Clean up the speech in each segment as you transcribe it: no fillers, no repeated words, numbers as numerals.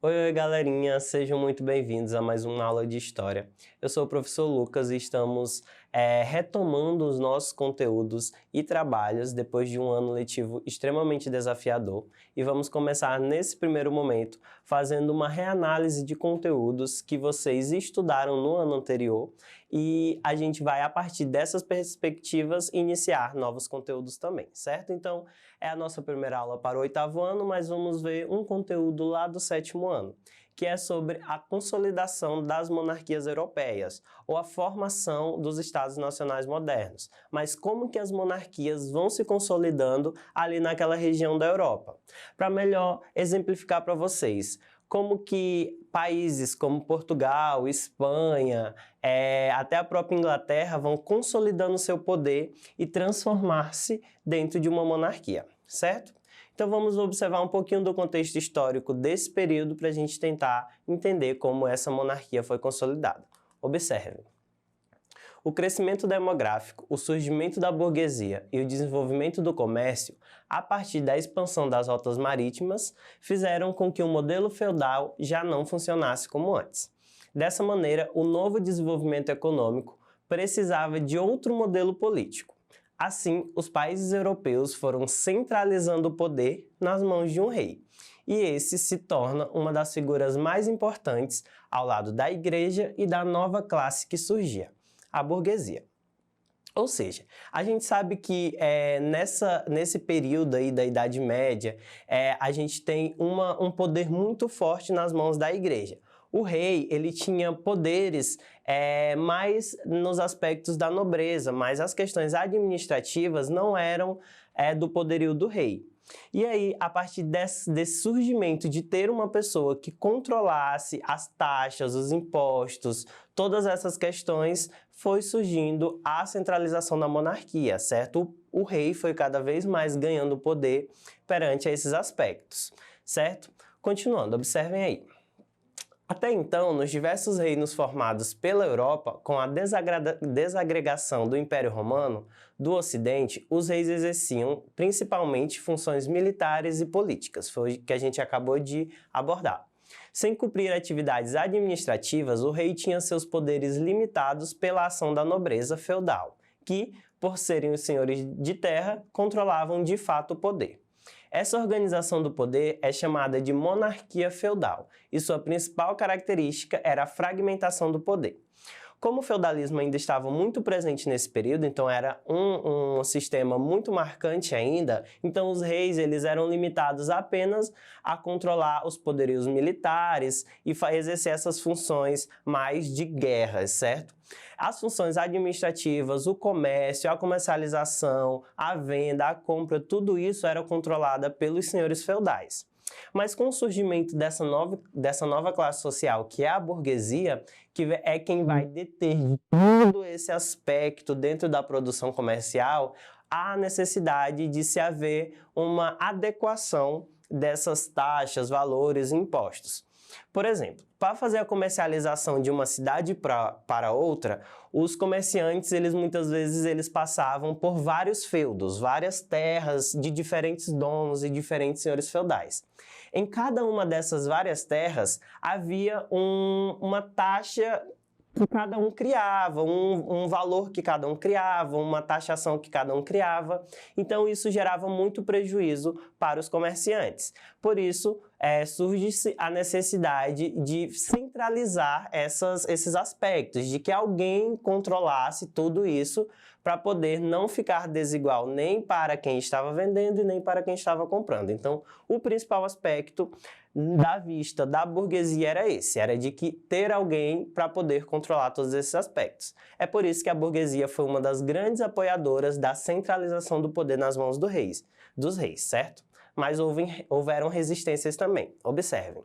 Oi, galerinha, sejam muito bem-vindos a mais uma aula de História. Eu sou o professor Lucas e estamos retomando os nossos conteúdos e trabalhos depois de um ano letivo extremamente desafiador e vamos começar nesse primeiro momento fazendo uma reanálise de conteúdos que vocês estudaram no ano anterior e a gente vai, a partir dessas perspectivas, iniciar novos conteúdos também, certo? Então, é a nossa primeira aula para o 8º ano, mas vamos ver um conteúdo lá do 7º ano, que é sobre a consolidação das monarquias europeias, ou a formação dos Estados Nacionais modernos. Mas como que as monarquias vão se consolidando ali naquela região da Europa? Para melhor exemplificar para vocês, como que países como Portugal, Espanha, até a própria Inglaterra vão consolidando seu poder e transformar-se dentro de uma monarquia, certo? Então vamos observar um pouquinho do contexto histórico desse período para a gente tentar entender como essa monarquia foi consolidada. Observe. O crescimento demográfico, o surgimento da burguesia e o desenvolvimento do comércio, a partir da expansão das rotas marítimas, fizeram com que o modelo feudal já não funcionasse como antes. Dessa maneira, o novo desenvolvimento econômico precisava de outro modelo político. Assim, os países europeus foram centralizando o poder nas mãos de um rei, e esse se torna uma das figuras mais importantes ao lado da igreja e da nova classe que surgia, a burguesia. Ou seja, a gente sabe que nesse período aí da Idade Média, a gente tem um poder muito forte nas mãos da igreja. O rei, ele tinha poderes mais nos aspectos da nobreza, mas as questões administrativas não eram do poderio do rei. E aí, a partir desse surgimento de ter uma pessoa que controlasse as taxas, os impostos, todas essas questões, foi surgindo a centralização da monarquia, certo? O rei foi cada vez mais ganhando poder perante esses aspectos, certo? Continuando, observem aí. Até então, nos diversos reinos formados pela Europa, com a desagregação do Império Romano, do Ocidente, os reis exerciam principalmente funções militares e políticas, foi o que a gente acabou de abordar. Sem cumprir atividades administrativas, o rei tinha seus poderes limitados pela ação da nobreza feudal, que, por serem os senhores de terra, controlavam de fato o poder. Essa organização do poder é chamada de monarquia feudal, e sua principal característica era a fragmentação do poder. Como o feudalismo ainda estava muito presente nesse período, então era um sistema muito marcante ainda, então os reis eles eram limitados apenas a controlar os poderios militares e exercer essas funções mais de guerra, certo? As funções administrativas, o comércio, a comercialização, a venda, a compra, tudo isso era controlada pelos senhores feudais. Mas com o surgimento dessa nova classe social, que é a burguesia, que é quem vai deter todo esse aspecto dentro da produção comercial, há necessidade de se haver uma adequação dessas taxas, valores e impostos. Por exemplo, para fazer a comercialização de uma cidade para outra, os comerciantes, muitas vezes passavam por vários feudos, várias terras de diferentes donos e diferentes senhores feudais. Em cada uma dessas várias terras havia uma taxa que cada um criava, um valor que cada um criava, uma taxação que cada um criava. Então isso gerava muito prejuízo para os comerciantes. Por isso surge-se a necessidade de centralizar esses aspectos, de que alguém controlasse tudo isso para poder não ficar desigual nem para quem estava vendendo e nem para quem estava comprando. Então o principal aspecto da vista da burguesia era esse, era de que ter alguém para poder controlar todos esses aspectos. É por isso que a burguesia foi uma das grandes apoiadoras da centralização do poder nas mãos dos reis, certo? Mas houveram resistências também. Observem.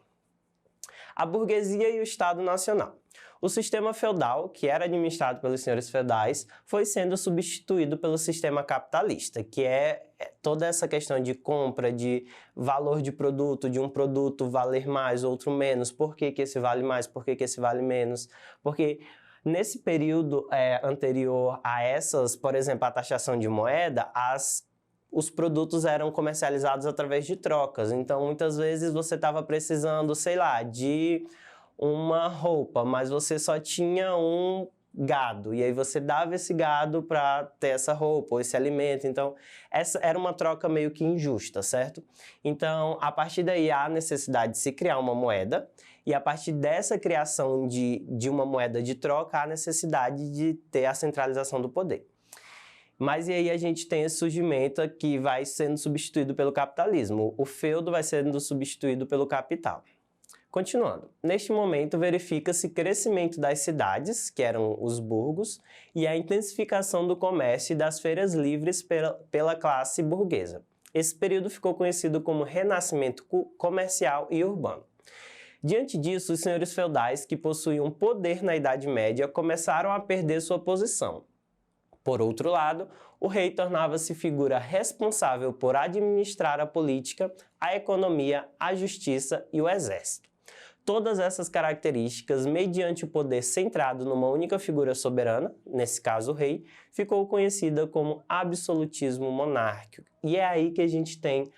A burguesia e o Estado Nacional. O sistema feudal, que era administrado pelos senhores feudais, foi sendo substituído pelo sistema capitalista, que é toda essa questão de compra, de valor de produto, de um produto valer mais, outro menos. Por que esse vale mais? Por que esse vale menos? Porque nesse período anterior a essas, por exemplo, a taxação de moeda, os produtos eram comercializados através de trocas. Então, muitas vezes você estava precisando, sei lá, de uma roupa, mas você só tinha um gado, e aí você dava esse gado para ter essa roupa ou esse alimento. Então, essa era uma troca meio que injusta, certo? Então, a partir daí há a necessidade de se criar uma moeda, e a partir dessa criação de uma moeda de troca, há a necessidade de ter a centralização do poder. Mas e aí a gente tem esse surgimento que vai sendo substituído pelo capitalismo. O feudo vai sendo substituído pelo capital. Continuando, neste momento verifica-se crescimento das cidades, que eram os burgos, e a intensificação do comércio e das feiras livres pela classe burguesa. Esse período ficou conhecido como renascimento comercial e urbano. Diante disso, os senhores feudais, que possuíam poder na Idade Média, começaram a perder sua posição. Por outro lado, o rei tornava-se figura responsável por administrar a política, a economia, a justiça e o exército. Todas essas características, mediante o poder centrado numa única figura soberana, nesse caso o rei, ficou conhecida como absolutismo monárquico. E é aí que a gente tem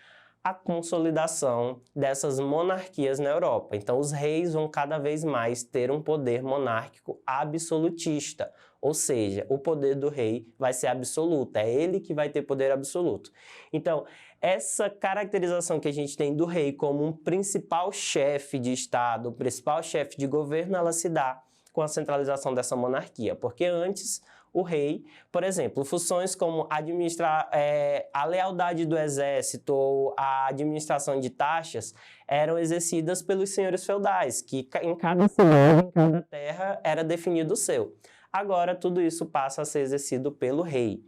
a consolidação dessas monarquias na Europa. Então, os reis vão cada vez mais ter um poder monárquico absolutista, ou seja, o poder do rei vai ser absoluto, é ele que vai ter poder absoluto. Então, essa caracterização que a gente tem do rei como um principal chefe de Estado, um principal chefe de governo, ela se dá com a centralização dessa monarquia, porque antes o rei, por exemplo, funções como administrar a lealdade do exército ou a administração de taxas eram exercidas pelos senhores feudais, que em cada cidade, em cada terra, era definido o seu. Agora, tudo isso passa a ser exercido pelo rei,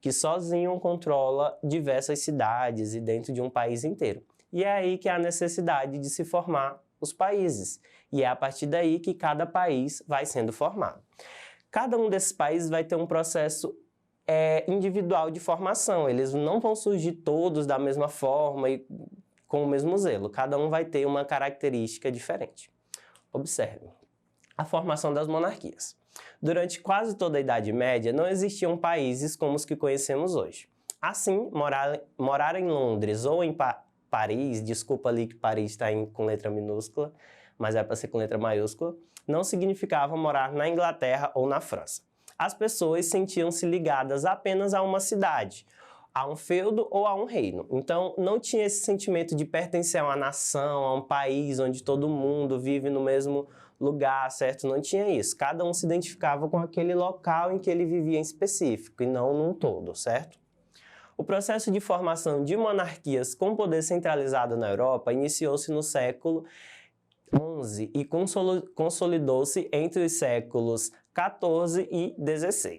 que sozinho controla diversas cidades e dentro de um país inteiro. E é aí que há a necessidade de se formar os países, e é a partir daí que cada país vai sendo formado. Cada um desses países vai ter um processo individual de formação, eles não vão surgir todos da mesma forma e com o mesmo zelo, cada um vai ter uma característica diferente. Observe a formação das monarquias. Durante quase toda a Idade Média, não existiam países como os que conhecemos hoje. Assim, morar em Londres ou em Paris, desculpa ali que Paris está com letra minúscula, mas é para ser com letra maiúscula, não significava morar na Inglaterra ou na França. As pessoas sentiam-se ligadas apenas a uma cidade, a um feudo ou a um reino. Então, não tinha esse sentimento de pertencer a uma nação, a um país onde todo mundo vive no mesmo lugar, certo? Não tinha isso. Cada um se identificava com aquele local em que ele vivia em específico e não num todo, certo? O processo de formação de monarquias com poder centralizado na Europa iniciou-se no século XI e consolidou-se entre os séculos XIV e XVI.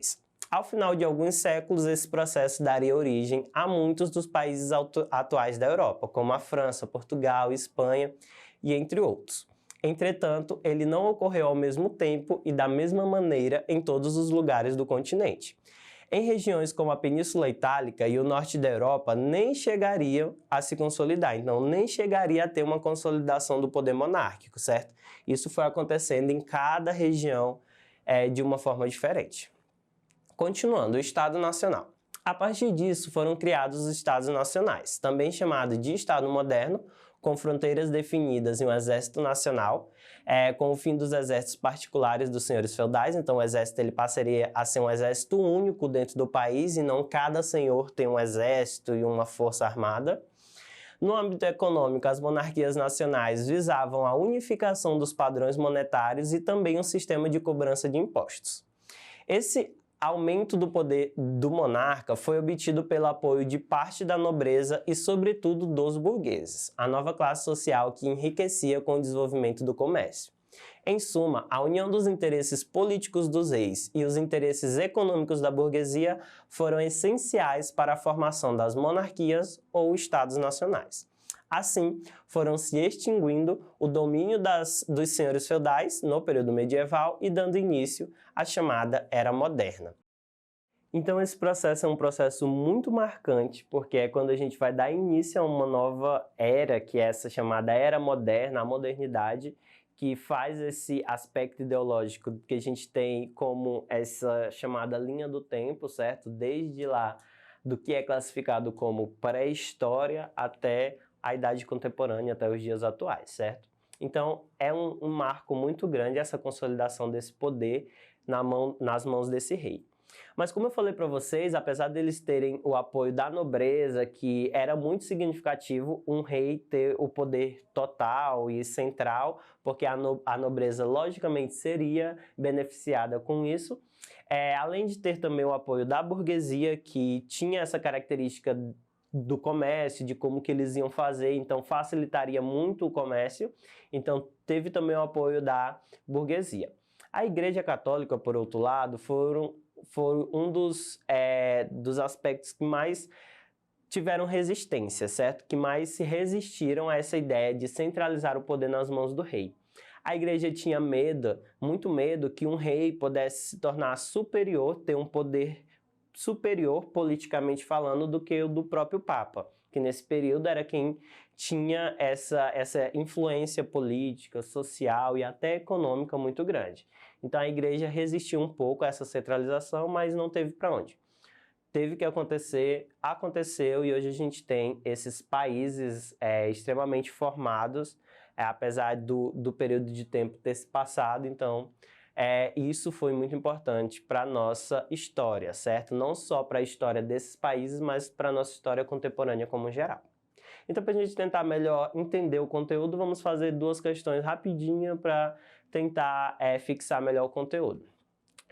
Ao final de alguns séculos, esse processo daria origem a muitos dos países atuais da Europa, como a França, Portugal, Espanha e entre outros. Entretanto, ele não ocorreu ao mesmo tempo e da mesma maneira em todos os lugares do continente. Em regiões como a Península Itálica e o norte da Europa, nem chegariam a se consolidar, então nem chegaria a ter uma consolidação do poder monárquico, certo? Isso foi acontecendo em cada região de uma forma diferente. Continuando, o Estado Nacional. A partir disso foram criados os Estados Nacionais, também chamado de Estado Moderno, com fronteiras definidas em um exército nacional, com o fim dos exércitos particulares dos senhores feudais. Então o exército ele passaria a ser um exército único dentro do país e não cada senhor tem um exército e uma força armada. No âmbito econômico, as monarquias nacionais visavam a unificação dos padrões monetários e também um sistema de cobrança de impostos. Esse aumento do poder do monarca foi obtido pelo apoio de parte da nobreza e, sobretudo, dos burgueses, a nova classe social que enriquecia com o desenvolvimento do comércio. Em suma, a união dos interesses políticos dos reis e os interesses econômicos da burguesia foram essenciais para a formação das monarquias ou estados nacionais. Assim, foram se extinguindo o domínio dos senhores feudais no período medieval e dando início à chamada Era Moderna. Então esse processo é um processo muito marcante, porque é quando a gente vai dar início a uma nova era, que é essa chamada Era Moderna, a modernidade, que faz esse aspecto ideológico que a gente tem como essa chamada linha do tempo, certo? Desde lá do que é classificado como pré-história até a idade contemporânea, até os dias atuais, certo? Então, é um marco muito grande essa consolidação desse poder nas mãos desse rei. Mas como eu falei para vocês, apesar deles terem o apoio da nobreza, que era muito significativo um rei ter o poder total e central, porque a nobreza logicamente seria beneficiada com isso, além de ter também o apoio da burguesia, que tinha essa característica do comércio, de como que eles iam fazer, então facilitaria muito o comércio, então teve também o apoio da burguesia. A Igreja Católica, por outro lado, foi um dos aspectos que mais tiveram resistência, certo? Que mais se resistiram a essa ideia de centralizar o poder nas mãos do rei. A igreja tinha medo, muito medo, que um rei pudesse se tornar superior, ter um poder superior, politicamente falando, do que o do próprio Papa, que nesse período era quem tinha essa influência política, social e até econômica muito grande. Então a igreja resistiu um pouco a essa centralização, mas não teve para onde. Teve que acontecer, aconteceu, e hoje a gente tem esses países extremamente formados, apesar do período de tempo ter se passado. Então isso foi muito importante para a nossa história, certo? Não só para a história desses países, mas para a nossa história contemporânea como geral. Então, para a gente tentar melhor entender o conteúdo, vamos fazer duas questões rapidinho para tentar fixar melhor o conteúdo.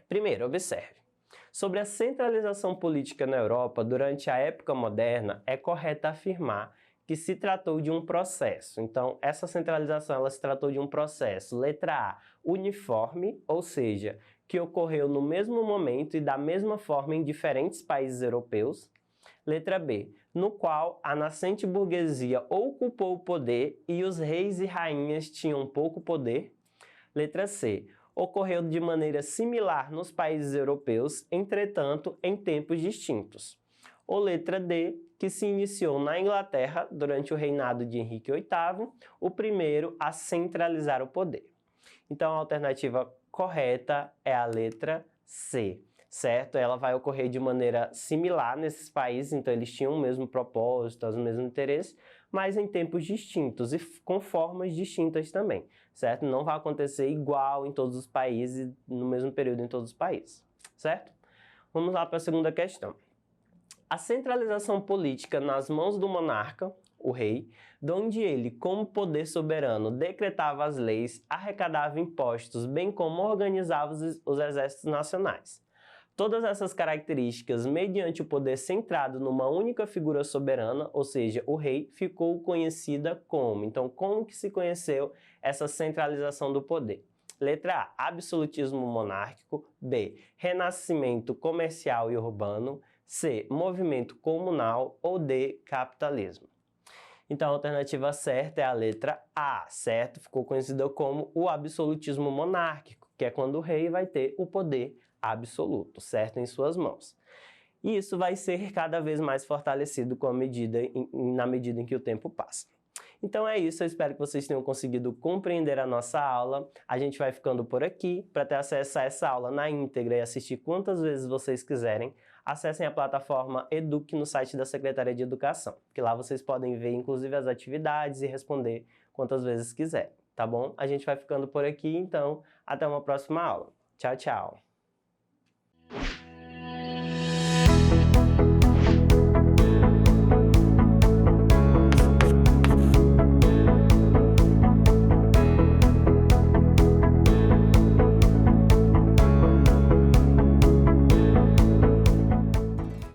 Primeiro, observe. Sobre a centralização política na Europa durante a época moderna, é correto afirmar que se tratou de um processo. Então, essa centralização ela se tratou de um processo, letra A, uniforme, ou seja, que ocorreu no mesmo momento e da mesma forma em diferentes países europeus. Letra B, no qual a nascente burguesia ocupou o poder e os reis e rainhas tinham pouco poder. Letra C, ocorreu de maneira similar nos países europeus, entretanto, em tempos distintos. Ou letra D, que se iniciou na Inglaterra durante o reinado de Henrique VIII, o primeiro a centralizar o poder. Então, a alternativa correta é a letra C, certo? Ela vai ocorrer de maneira similar nesses países, então eles tinham o mesmo propósito, os mesmos interesses, mas em tempos distintos e com formas distintas também, certo? Não vai acontecer igual em todos os países, no mesmo período em todos os países, certo? Vamos lá para a segunda questão. A centralização política nas mãos do monarca, o rei, donde ele, como poder soberano, decretava as leis, arrecadava impostos, bem como organizava os exércitos nacionais. Todas essas características, mediante o poder centrado numa única figura soberana, ou seja, o rei, ficou conhecida como. Então, como que se conheceu essa centralização do poder? Letra A, absolutismo monárquico. B, renascimento comercial e urbano. C, movimento comunal. Ou D, capitalismo. Então, a alternativa certa é a letra A, certo? Ficou conhecida como o absolutismo monárquico, que é quando o rei vai ter o poder absoluto, certo? Em suas mãos. E isso vai ser cada vez mais fortalecido na medida em que o tempo passa. Então é isso, eu espero que vocês tenham conseguido compreender a nossa aula. A gente vai ficando por aqui. Para ter acesso a essa aula na íntegra e assistir quantas vezes vocês quiserem, acessem a plataforma Eduque no site da Secretaria de Educação, que lá vocês podem ver inclusive as atividades e responder quantas vezes quiserem, tá bom? A gente vai ficando por aqui, então até uma próxima aula. Tchau, tchau!